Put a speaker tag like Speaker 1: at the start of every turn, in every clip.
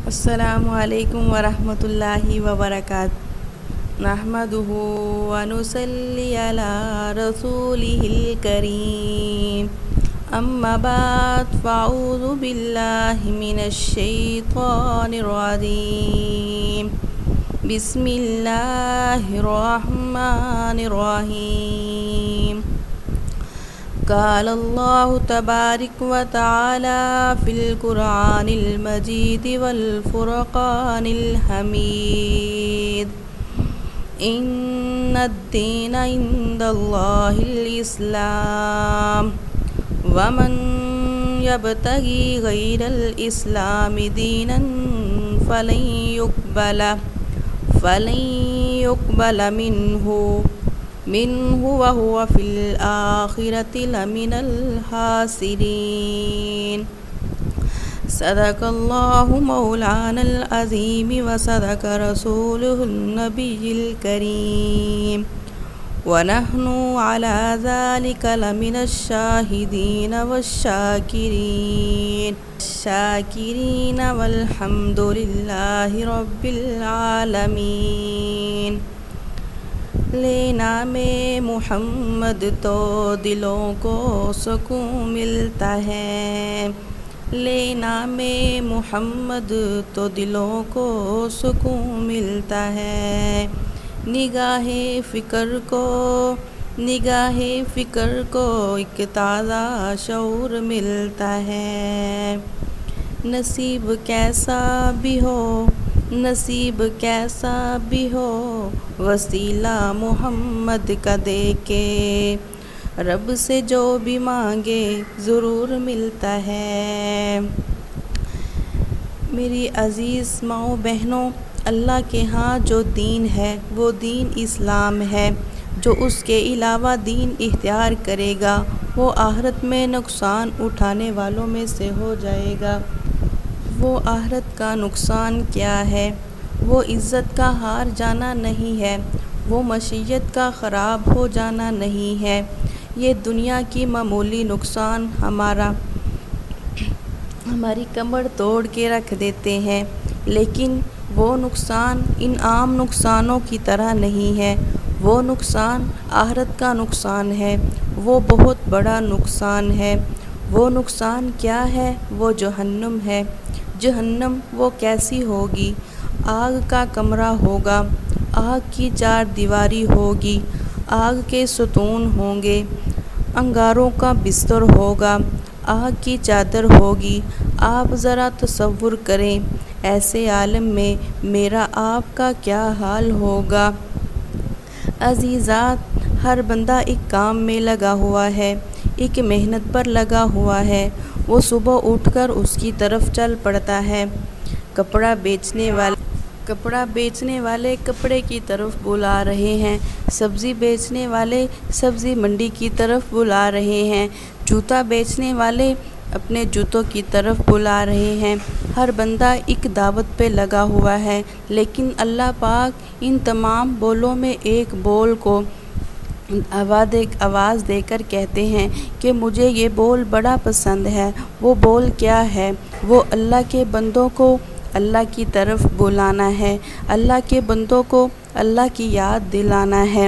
Speaker 1: السلام علیکم ورحمۃ اللہ وبرکاتہ نحمدہ ونصلی علی رسولہ الکریم اما بعد فاعوذ باللہ من الشیطان الرجیم بسم اللہ الرحمن الرحیم قال اللہ تبارک و تعالی فی القرآن المجید والفرقان الحمید ان الدین عند اللہ الاسلام ومن یبتغی غیر الاسلام دینا فلن يقبل منه وهو في الآخرة لمن الخاسرين صدق الله مولانا العظيم وصدق رسوله النبي الكريم ونحن على ذلك لمن الشاهدين والشاكرين والحمد لله رب العالمين لے نام محمد تو دلوں کو سکون ملتا ہے، لے نام محمد تو دلوں کو سکون ملتا ہے، نگاہ فکر کو ایک تازہ شعور ملتا ہے، نصیب کیسا بھی ہو وسیلہ محمد کا دے کے رب سے جو بھی مانگے ضرور ملتا ہے۔ میری عزیز ماؤں بہنوں، اللہ کے ہاں جو دین ہے وہ دین اسلام ہے۔ جو اس کے علاوہ دین اختیار کرے گا وہ آخرت میں نقصان اٹھانے والوں میں سے ہو جائے گا۔ وہ آخرت کا نقصان کیا ہے؟ وہ عزت کا ہار جانا نہیں ہے، وہ معیشت کا خراب ہو جانا نہیں ہے۔ یہ دنیا کی معمولی نقصان ہماری کمر توڑ کے رکھ دیتے ہیں، لیکن وہ نقصان ان عام نقصانوں کی طرح نہیں ہے۔ وہ نقصان آخرت کا نقصان ہے، وہ بہت بڑا نقصان ہے۔ وہ نقصان کیا ہے؟ وہ جہنم ہے۔ جہنم وہ کیسی ہوگی؟ آگ کا کمرہ ہوگا، آگ کی چار دیواری ہوگی، آگ کے ستون ہوں گے، انگاروں کا بستر ہوگا، آگ کی چادر ہوگی۔ آپ ذرا تصور کریں ایسے عالم میں میرا آپ کا کیا حال ہوگا۔ عزیزات، ہر بندہ ایک کام میں لگا ہوا ہے، ایک محنت پر لگا ہوا ہے۔ وہ صبح اٹھ کر اس کی طرف چل پڑتا ہے۔ کپڑا بیچنے والے کپڑے کی طرف بلا رہے ہیں، سبزی بیچنے والے سبزی منڈی کی طرف بلا رہے ہیں، جوتا بیچنے والے اپنے جوتوں کی طرف بلا رہے ہیں۔ ہر بندہ ایک دعوت پہ لگا ہوا ہے، لیکن اللہ پاک ان تمام بولوں میں ایک بول کو آواز دے کر کہتے ہیں کہ مجھے یہ بول بڑا پسند ہے۔ وہ بول کیا ہے؟ وہ اللہ کے بندوں کو اللہ کی طرف بلانا ہے، اللہ کے بندوں کو اللہ کی یاد دلانا ہے۔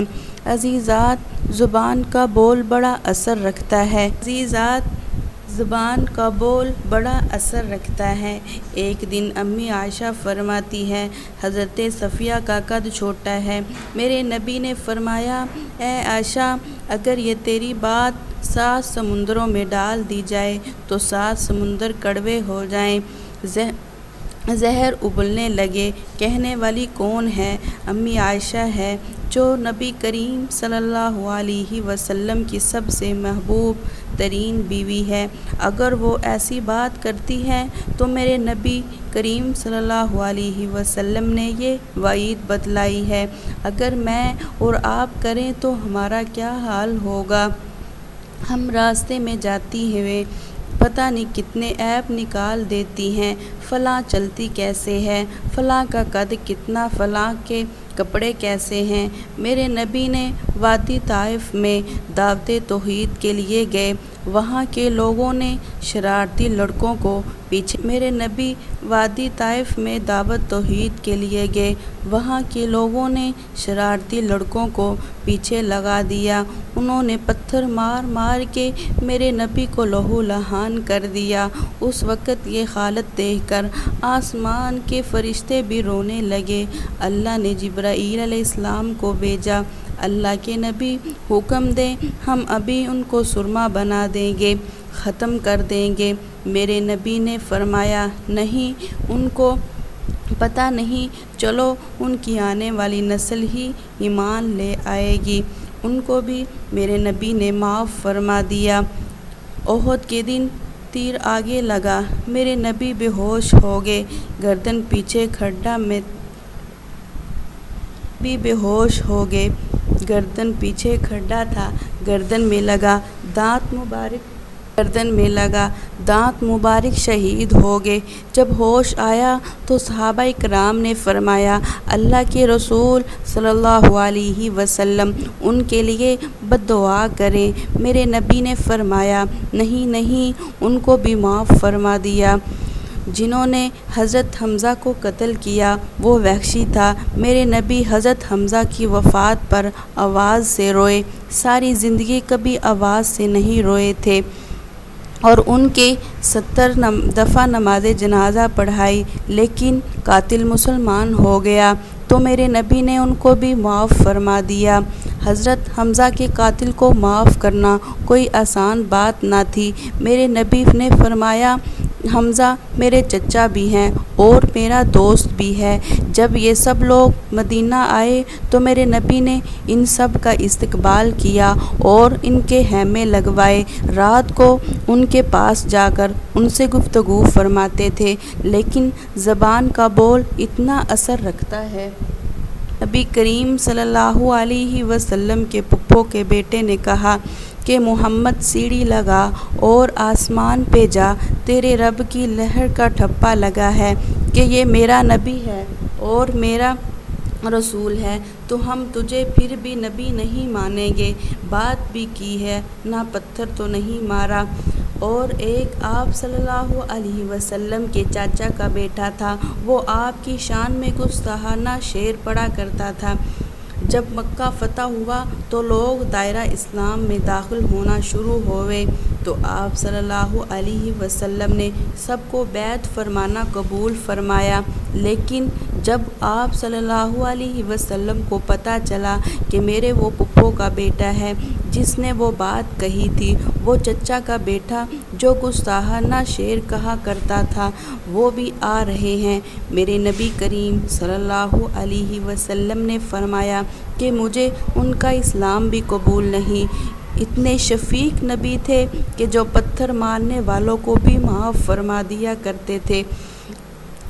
Speaker 1: عزیزات، زبان کا بول بڑا اثر رکھتا ہے۔ ایک دن امی عائشہ فرماتی ہے، حضرت صفیہ کا قد چھوٹا ہے۔ میرے نبی نے فرمایا، اے عائشہ، اگر یہ تیری بات 7 سمندروں میں ڈال دی جائے تو 7 سمندر کڑوے ہو جائیں، زہر ابلنے لگے۔ کہنے والی کون ہے؟ امی عائشہ ہے، جو نبی کریم صلی اللہ علیہ وسلم کی سب سے محبوب ترین بیوی ہے۔ اگر وہ ایسی بات کرتی ہے تو میرے نبی کریم صلی اللہ علیہ وسلم نے یہ وعید بتلائی ہے، اگر میں اور آپ کریں تو ہمارا کیا حال ہوگا۔ ہم راستے میں جاتی ہوئے پتہ نہیں کتنے ایپ نکال دیتی ہیں، فلاں چلتی کیسے ہے، فلاں کا قد کتنا، فلاں کے کپڑے کیسے ہیں۔ میرے نبی نے وادی طائف میں دعوت توحید کے لیے گئے وہاں کے لوگوں نے شرارتی لڑکوں کو پیچھے میرے نبی وادی طائف میں دعوت توحید کے لیے گئے۔ وہاں کے لوگوں نے شرارتی لڑکوں کو پیچھے لگا دیا۔ انہوں نے پتھر مار مار کے میرے نبی کو لہو لہان کر دیا۔ اس وقت یہ حالت دیکھ کر آسمان کے فرشتے بھی رونے لگے۔ اللہ نے جبرائیل علیہ السلام کو بھیجا، اللہ کے نبی حکم دیں، ہم ابھی ان کو سرما بنا دیں گے، ختم کر دیں گے۔ میرے نبی نے فرمایا نہیں، ان کو پتہ نہیں، چلو ان کی آنے والی نسل ہی ایمان لے آئے گی۔ ان کو بھی میرے نبی نے معاف فرما دیا۔ احد کے دن تیر آگے لگا، میرے نبی بے ہوش ہو گئے، گردن پیچھے کھڈا میں بھی بے ہوش ہو گئے، گردن پیچھے کھڈا تھا، گردن میں لگا، دانت مبارک شہید ہو گئے۔ جب ہوش آیا تو صحابہ کرام نے فرمایا، اللہ کے رسول صلی اللہ علیہ وسلم ان کے لیے بد دعا کریں۔ میرے نبی نے فرمایا نہیں، ان کو بھی معاف فرما دیا۔ جنہوں نے حضرت حمزہ کو قتل کیا وہ وحشی تھا۔ میرے نبی حضرت حمزہ کی وفات پر آواز سے روئے، ساری زندگی کبھی آواز سے نہیں روئے تھے، اور ان کے 70 دفعہ نماز جنازہ پڑھائی، لیکن قاتل مسلمان ہو گیا تو میرے نبی نے ان کو بھی معاف فرما دیا۔ حضرت حمزہ کے قاتل کو معاف کرنا کوئی آسان بات نہ تھی۔ میرے نبی نے فرمایا، حمزہ میرے چچا بھی ہیں اور میرا دوست بھی ہے۔ جب یہ سب لوگ مدینہ آئے تو میرے نبی نے ان سب کا استقبال کیا اور ان کے خیمے لگوائے۔ رات کو ان کے پاس جا کر ان سے گفتگو فرماتے تھے، لیکن زبان کا بول اتنا اثر رکھتا ہے۔ نبی کریم صلی اللہ علیہ وسلم کے پھپھو کے بیٹے نے کہا کہ محمد سیڑھی لگا اور آسمان پہ جا، تیرے رب کی لہر کا ٹھپا لگا ہے کہ یہ میرا نبی ہے اور میرا رسول ہے، تو ہم تجھے پھر بھی نبی نہیں مانیں گے۔ بات بھی کی ہے، نہ پتھر تو نہیں مارا۔ اور ایک آپ صلی اللہ علیہ وسلم کے چاچا کا بیٹا تھا، وہ آپ کی شان میں گستاخانہ شعر پڑھا کرتا تھا۔ جب مکہ فتح ہوا تو لوگ دائرہ اسلام میں داخل ہونا شروع ہوئے تو آپ صلی اللہ علیہ وسلم نے سب کو بیعت فرمانا قبول فرمایا، لیکن جب آپ صلی اللہ علیہ وسلم کو پتہ چلا کہ میرے وہ پھپھو کا بیٹا ہے جس نے وہ بات کہی تھی، وہ چچا کا بیٹا جو گستاخانہ شعر کہا کرتا تھا، وہ بھی آ رہے ہیں، میرے نبی کریم صلی اللہ علیہ وسلم نے فرمایا کہ مجھے ان کا اسلام بھی قبول نہیں۔ اتنے شفیق نبی تھے کہ جو پتھر مارنے والوں کو بھی معاف فرما دیا کرتے تھے۔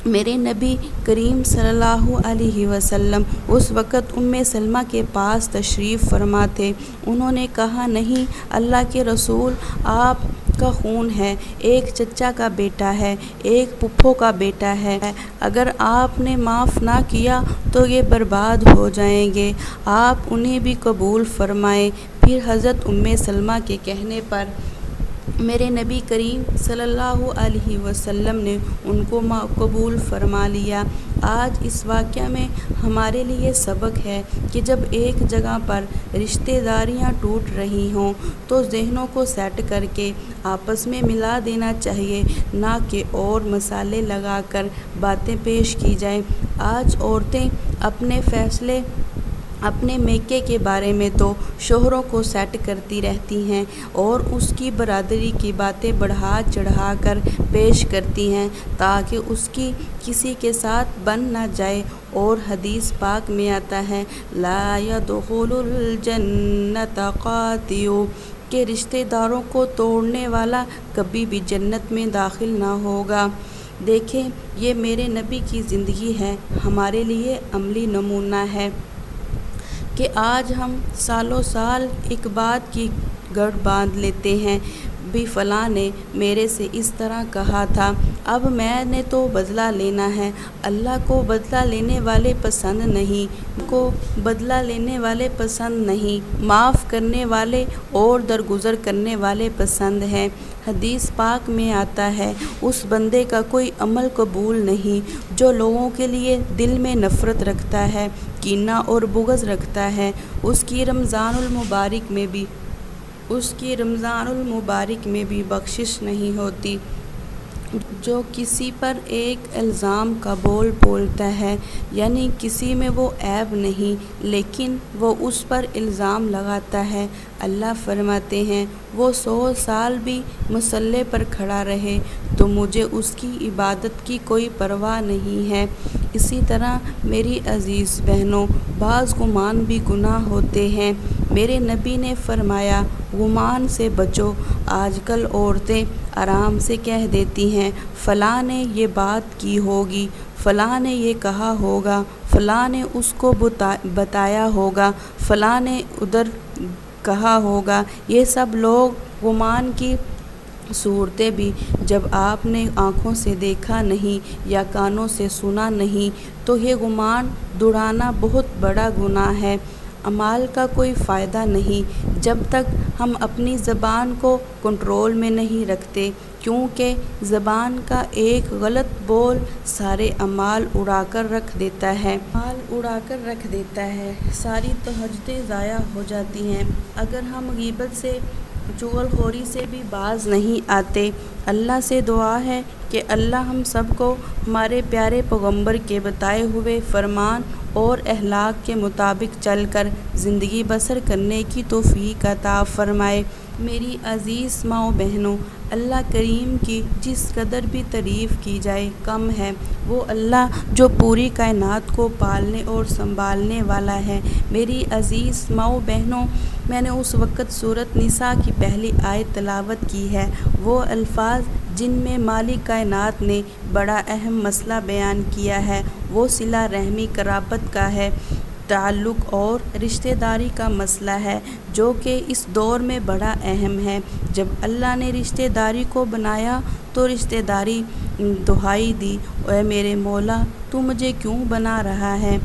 Speaker 1: میرے نبی کریم صلی اللہ علیہ وسلم اس وقت ام سلمہ کے پاس تشریف فرما تھے۔ انہوں نے کہا، نہیں اللہ کے رسول، آپ کا خون ہے، ایک چچا کا بیٹا ہے، ایک پھپھو کا بیٹا ہے، اگر آپ نے معاف نہ کیا تو یہ برباد ہو جائیں گے، آپ انہیں بھی قبول فرمائیں۔ پھر حضرت ام سلمہ کے کہنے پر میرے نبی کریم صلی اللہ علیہ وسلم نے ان کو قبول فرما لیا۔ آج اس واقعہ میں ہمارے لیے سبق ہے کہ جب ایک جگہ پر رشتہ داریاں ٹوٹ رہی ہوں تو ذہنوں کو سیٹ کر کے آپس میں ملا دینا چاہیے، نہ کہ اور مسالے لگا کر باتیں پیش کی جائیں۔ آج عورتیں اپنے فیصلے اپنے میکے کے بارے میں تو شوہروں کو سیٹ کرتی رہتی ہیں اور اس کی برادری کی باتیں بڑھا چڑھا کر پیش کرتی ہیں تاکہ اس کی کسی کے ساتھ بن نہ جائے، اور حدیث پاک میں آتا ہے، لا يدخل الجنت قاطع، کہ رشتہ داروں کو توڑنے والا کبھی بھی جنت میں داخل نہ ہوگا۔ دیکھیں، یہ میرے نبی کی زندگی ہے، ہمارے لیے عملی نمونہ ہے کہ آج ہم سالوں سال ایک بات کی گڑھ باندھ لیتے ہیں، بھی فلاں نے میرے سے اس طرح کہا تھا، اب میں نے تو بدلہ لینا ہے۔ اللہ کو بدلہ لینے والے پسند نہیں، کو بدلہ لینے والے پسند نہیں، معاف کرنے والے اور درگزر کرنے والے پسند ہیں۔ حدیث پاک میں آتا ہے، اس بندے کا کوئی عمل قبول نہیں جو لوگوں کے لیے دل میں نفرت رکھتا ہے، کینہ اور بغض رکھتا ہے۔ اس کی رمضان المبارک میں بھی بخشش نہیں ہوتی۔ جو کسی پر ایک الزام کا بول بولتا ہے، یعنی کسی میں وہ عیب نہیں لیکن وہ اس پر الزام لگاتا ہے، اللہ فرماتے ہیں وہ 100 سال بھی مصلی پر کھڑا رہے تو مجھے اس کی عبادت کی کوئی پرواہ نہیں ہے۔ اسی طرح میری عزیز بہنوں، بعض گمان بھی گناہ ہوتے ہیں۔ میرے نبی نے فرمایا، گمان سے بچو۔ آج کل عورتیں آرام سے کہہ دیتی ہیں، فلاں نے یہ بات کی ہوگی، فلاں نے یہ کہا ہوگا، فلاں نے اس کو بتایا ہوگا، فلاں نے ادھر کہا ہوگا۔ یہ سب لوگ گمان کی صورتیں بھی جب آپ نے آنکھوں سے دیکھا نہیں یا کانوں سے سنا نہیں تو یہ گمان دوڑانا بہت بڑا گناہ ہے۔ اعمال کا کوئی فائدہ نہیں جب تک ہم اپنی زبان کو کنٹرول میں نہیں رکھتے، کیونکہ زبان کا ایک غلط بول سارے اعمال اڑا کر رکھ دیتا ہے، ساری تہجدیں ضائع ہو جاتی ہیں۔ اگر ہم غیبت سے، چغل خوری سے بھی باز نہیں آتے، اللہ سے دعا ہے کہ اللہ ہم سب کو ہمارے پیارے پیغمبر کے بتائے ہوئے فرمان اور اخلاق کے مطابق چل کر زندگی بسر کرنے کی توفیق عطا فرمائے۔ میری عزیز ماؤں بہنوں، اللہ کریم کی جس قدر بھی تعریف کی جائے کم ہے۔ وہ اللہ جو پوری کائنات کو پالنے اور سنبھالنے والا ہے۔ میری عزیز ماؤں بہنوں، میں نے اس وقت سورۃ نساء کی پہلی آیت تلاوت کی ہے، وہ الفاظ جن میں مالک کائنات نے بڑا اہم مسئلہ بیان کیا ہے، وہ صلہ رحمی، قرابت کا ہے، تعلق اور رشتہ داری کا مسئلہ ہے، جو کہ اس دور میں بڑا اہم ہے۔ جب اللہ نے رشتہ داری کو بنایا تو رشتہ داری دہائی دی، اے میرے مولا تو مجھے کیوں بنا رہا ہے،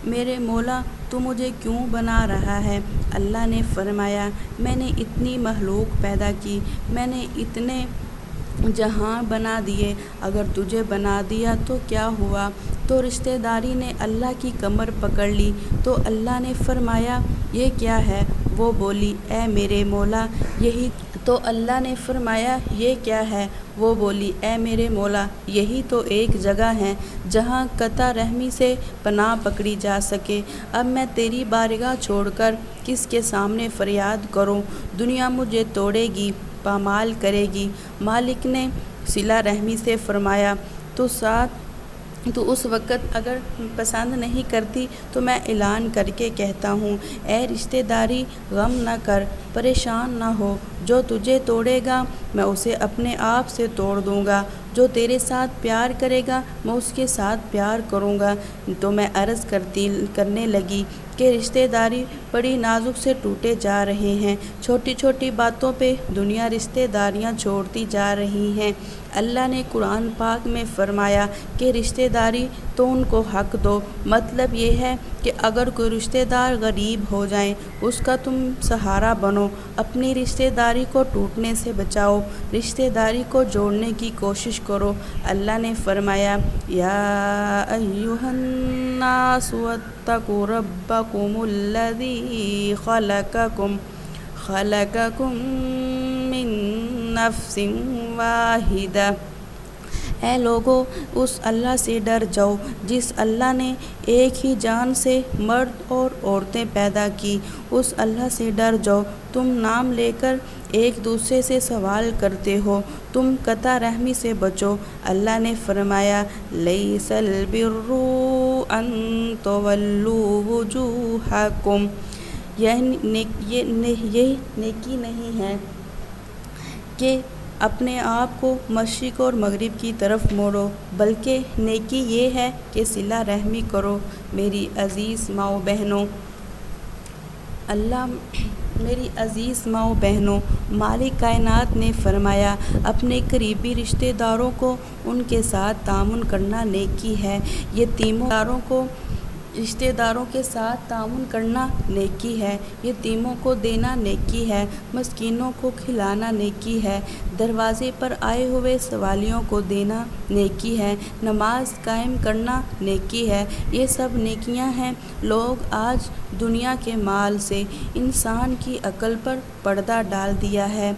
Speaker 1: میرے مولا تو مجھے کیوں بنا رہا ہے۔ اللہ نے فرمایا، میں نے اتنی مخلوق پیدا کی، میں نے اتنے جہاں بنا دیے، اگر تجھے بنا دیا تو کیا ہوا؟ تو رشتہ داری نے اللہ کی کمر پکڑ لی تو اللہ نے فرمایا، یہ کیا ہے؟ وہ بولی، اے میرے مولا یہی تو اللہ نے فرمایا، یہ کیا ہے؟ وہ بولی، اے میرے مولا یہی تو ایک جگہ ہے جہاں قطع رحمی سے پناہ پکڑی جا سکے۔ اب میں تیری بارگاہ چھوڑ کر کس کے سامنے فریاد کروں؟ دنیا مجھے توڑے گی، پامال کرے گی۔ مالک نے صلہ رحمی سے فرمایا، تو اس وقت اگر پسند نہیں کرتی تو میں اعلان کر کے کہتا ہوں، اے رشتہ داری غم نہ کر، پریشان نہ ہو، جو تجھے توڑے گا میں اسے اپنے آپ سے توڑ دوں گا، جو تیرے ساتھ پیار کرے گا میں اس کے ساتھ پیار کروں گا۔ تو میں عرض کرنے لگی کہ رشتہ داری بڑی نازک سے ٹوٹے جا رہے ہیں، چھوٹی چھوٹی باتوں پہ دنیا رشتہ داریاں چھوڑتی جا رہی ہیں۔ اللہ نے قرآن پاک میں فرمایا کہ رشتہ داری تو ان کو حق دو، مطلب یہ ہے کہ اگر کوئی رشتہ دار غریب ہو جائیں اس کا تم سہارا بنو، اپنی رشتہ داری کو ٹوٹنے سے بچاؤ، رشتہ داری کو جوڑنے کی کوشش کرو۔ اللہ نے فرمایا، یا ایھا الناس اتقوا ربکم الذی خلقکم من نفس واحدہ۔ اے لوگو، اس اللہ سے ڈر جاؤ جس اللہ نے ایک ہی جان سے مرد اور عورتیں پیدا کی، اس اللہ سے ڈر جاؤ۔ تم نام لے کر ایک دوسرے سے سوال کرتے ہو، تم قطع رحمی سے بچو۔ اللہ نے فرمایا، لیس البر ان تولوا وجوہکم، یہ نیکی نہیں ہے کہ اپنے آپ کو مشرق اور مغرب کی طرف موڑو، بلکہ نیکی یہ ہے کہ صلہ رحمی کرو۔ میری عزیز ماؤں بہنوں، اللہ میری عزیز ماؤں بہنوں، مالک کائنات نے فرمایا اپنے قریبی رشتہ داروں کو ان کے ساتھ تعاون کرنا نیکی ہے۔ رشتہ داروں کے ساتھ تعاون کرنا نیکی ہے، یتیموں کو دینا نیکی ہے، مسکینوں کو کھلانا نیکی ہے، دروازے پر آئے ہوئے سوالیوں کو دینا نیکی ہے، نماز قائم کرنا نیکی ہے۔ یہ سب نیکیاں ہیں۔ لوگ آج دنیا کے مال سے انسان کی عقل پر پردہ ڈال دیا ہے۔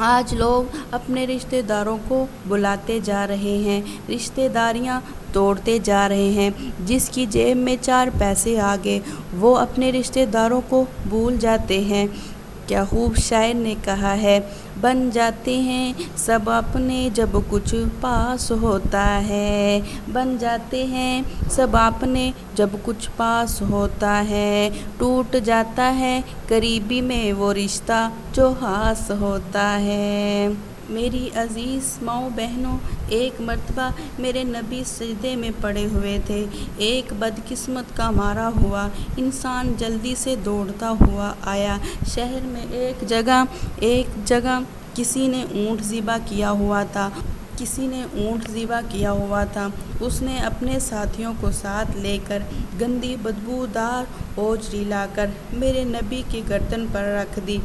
Speaker 1: آج لوگ اپنے رشتہ داروں کو بلاتے جا رہے ہیں، رشتہ داریاں توڑتے جا رہے ہیں۔ جس کی جیب میں 4 پیسے آ گئے وہ اپنے رشتہ داروں کو بھول جاتے ہیں۔ کیا خوب شاعر نے کہا ہے، بن جاتے ہیں سب اپنے جب کچھ پاس ہوتا ہے، بن جاتے ہیں سب اپنے جب کچھ پاس ہوتا ہے، ٹوٹ جاتا ہے قریبی میں وہ رشتہ جو خاص ہوتا ہے۔ میری عزیز ماؤں بہنوں، ایک مرتبہ میرے نبی سجدے میں پڑے ہوئے تھے۔ ایک بدقسمت کا مارا ہوا انسان جلدی سے دوڑتا ہوا آیا۔ شہر میں ایک جگہ کسی نے اونٹ ذبح کیا ہوا تھا۔ اس نے اپنے ساتھیوں کو ساتھ لے کر گندی بدبودار اوجڑی لا کر میرے نبی کی گردن پر رکھ دی۔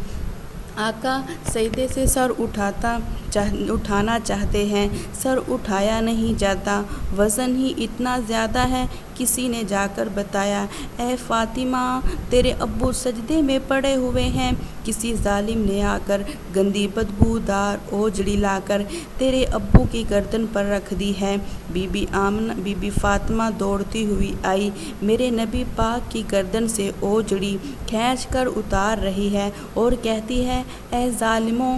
Speaker 1: آقا سجدے سے سر اٹھانا چاہتے ہیں، سر اٹھایا نہیں جاتا، وزن ہی اتنا زیادہ ہے۔ کسی نے جا کر بتایا، اے فاطمہ تیرے ابو سجدے میں پڑے ہوئے ہیں۔ کسی ظالم نے آ کر گندی بدبودار اوجڑی لا کر تیرے ابو کی گردن پر رکھ دی ہے۔ بی بی فاطمہ دوڑتی ہوئی آئی، میرے نبی پاک کی گردن سے اوجڑی کھینچ کر اتار رہی ہے اور کہتی ہے، اے ظالموں،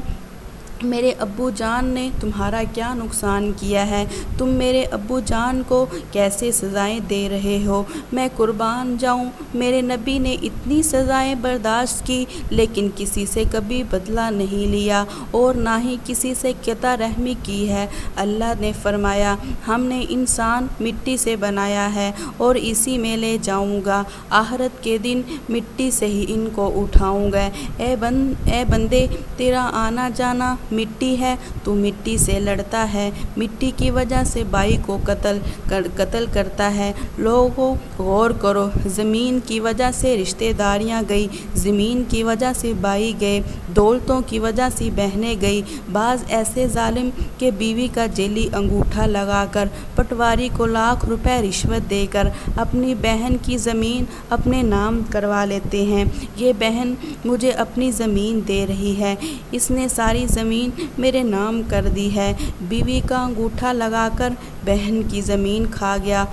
Speaker 1: میرے ابو جان نے تمہارا کیا نقصان کیا ہے؟ تم میرے ابو جان کو کیسے سزائیں دے رہے ہو؟ میں قربان جاؤں، میرے نبی نے اتنی سزائیں برداشت کی لیکن کسی سے کبھی بدلہ نہیں لیا اور نہ ہی کسی سے قطع رحمی کی ہے۔ اللہ نے فرمایا، ہم نے انسان مٹی سے بنایا ہے اور اسی میں لے جاؤں گا، آخرت کے دن مٹی سے ہی ان کو اٹھاؤں گا۔ اے بندے، تیرا آنا جانا مٹی ہے، تو مٹی سے لڑتا ہے، مٹی کی وجہ سے بھائی کو قتل کرتا ہے۔ لوگوں غور کرو، زمین کی وجہ سے رشتہ داریاں گئی، زمین کی وجہ سے بھائی گئے، دولتوں کی وجہ سے بہنیں گئی۔ بعض ایسے ظالم کہ بیوی کا جیلی انگوٹھا لگا کر پٹواری کو لاکھ روپے رشوت دے کر اپنی بہن کی زمین اپنے نام کروا لیتے ہیں۔ یہ بہن مجھے اپنی زمین دے رہی ہے، اس نے ساری زمین میرے نام کر دی ہے۔ بیوی کا انگوٹھا لگا کر بہن کی زمین کھا گیا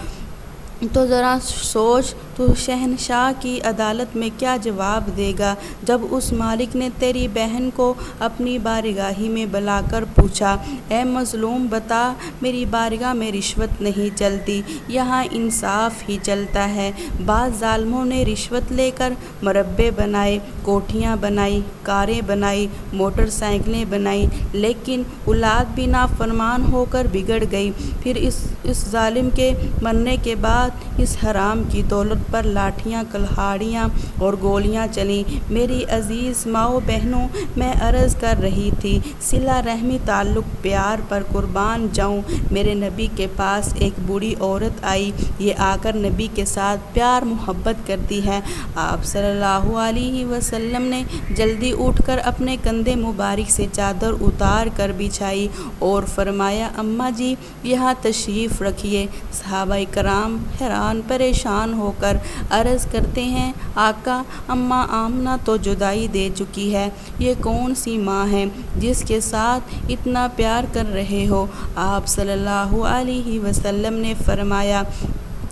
Speaker 1: تو ذرا سوچ، تو شہنشاہ کی عدالت میں کیا جواب دے گا جب اس مالک نے تیری بہن کو اپنی بارگاہ میں بلا کر پوچھا، اے مظلوم بتا، میری بارگاہ میں رشوت نہیں چلتی، یہاں انصاف ہی چلتا ہے۔ بعض ظالموں نے رشوت لے کر مربے بنائے، کوٹھیاں بنائی، کاریں بنائی، موٹر سائیکلیں بنائی، لیکن اولاد بھی نافرمان ہو کر بگڑ گئی۔ پھر اس ظالم کے مرنے کے بعد اس حرام کی دولت پر لاٹھیاں، کلہاڑیاں اور گولیاں چلیں۔ میری عزیز ماؤں بہنوں، میں عرض کر رہی تھی، صلہ رحمی تعلق پیار پر قربان جاؤں۔ میرے نبی کے پاس ایک بوڑھی عورت آئی، یہ آ کر نبی کے ساتھ پیار محبت کرتی ہے۔ آپ صلی اللہ علیہ وسلم نے جلدی اٹھ کر اپنے کندھے مبارک سے چادر اتار کر بچھائی اور فرمایا، اماں جی یہاں تشریف رکھیے۔ صحابہ کرام حیران پریشان ہو کر عرض کرتے ہیں، آقا اماں آمنہ تو جدائی دے چکی ہے، یہ کون سی ماں ہے جس کے ساتھ اتنا پیار کر رہے ہو؟ آپ صلی اللہ علیہ وسلم نے فرمایا،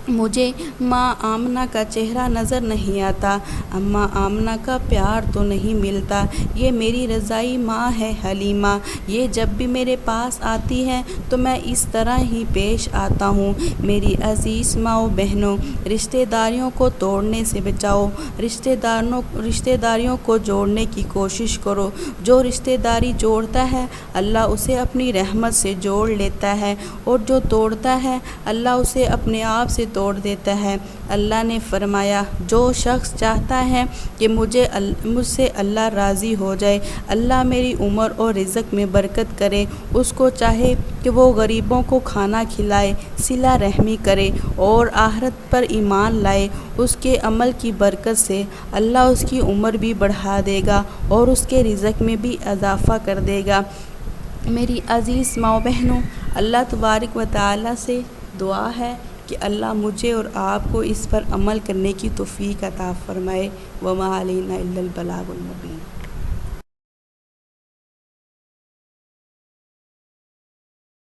Speaker 1: مجھے ماں آمنہ کا چہرہ نظر نہیں آتا، اماں آمنہ کا پیار تو نہیں ملتا، یہ میری رضائی ماں ہے حلیمہ، یہ جب بھی میرے پاس آتی ہے تو میں اس طرح ہی پیش آتا ہوں۔ میری عزیز ماؤں بہنوں، رشتہ داریوں کو توڑنے سے بچاؤ، رشتہ داریوں کو جوڑنے کی کوشش کرو۔ جو رشتہ داری جوڑتا ہے اللہ اسے اپنی رحمت سے جوڑ لیتا ہے، اور جو توڑتا ہے اللہ اسے اپنے آپ سے توڑ دیتا ہے۔ اللہ نے فرمایا جو شخص چاہتا ہے کہ مجھ سے اللہ راضی ہو جائے، اللہ میری عمر اور رزق میں برکت کرے، اس کو چاہے کہ وہ غریبوں کو کھانا کھلائے، صلہ رحمی کرے اور آخرت پر ایمان لائے، اس کے عمل کی برکت سے اللہ اس کی عمر بھی بڑھا دے گا اور اس کے رزق میں بھی اضافہ کر دے گا۔ میری عزیز ماؤں بہنوں، اللہ تبارک و تعالیٰ سے دعا ہے کہ اللہ مجھے اور آپ کو اس پر عمل کرنے کی توفیق عطا فرمائے۔ وما علینا الا البلاغ المبین۔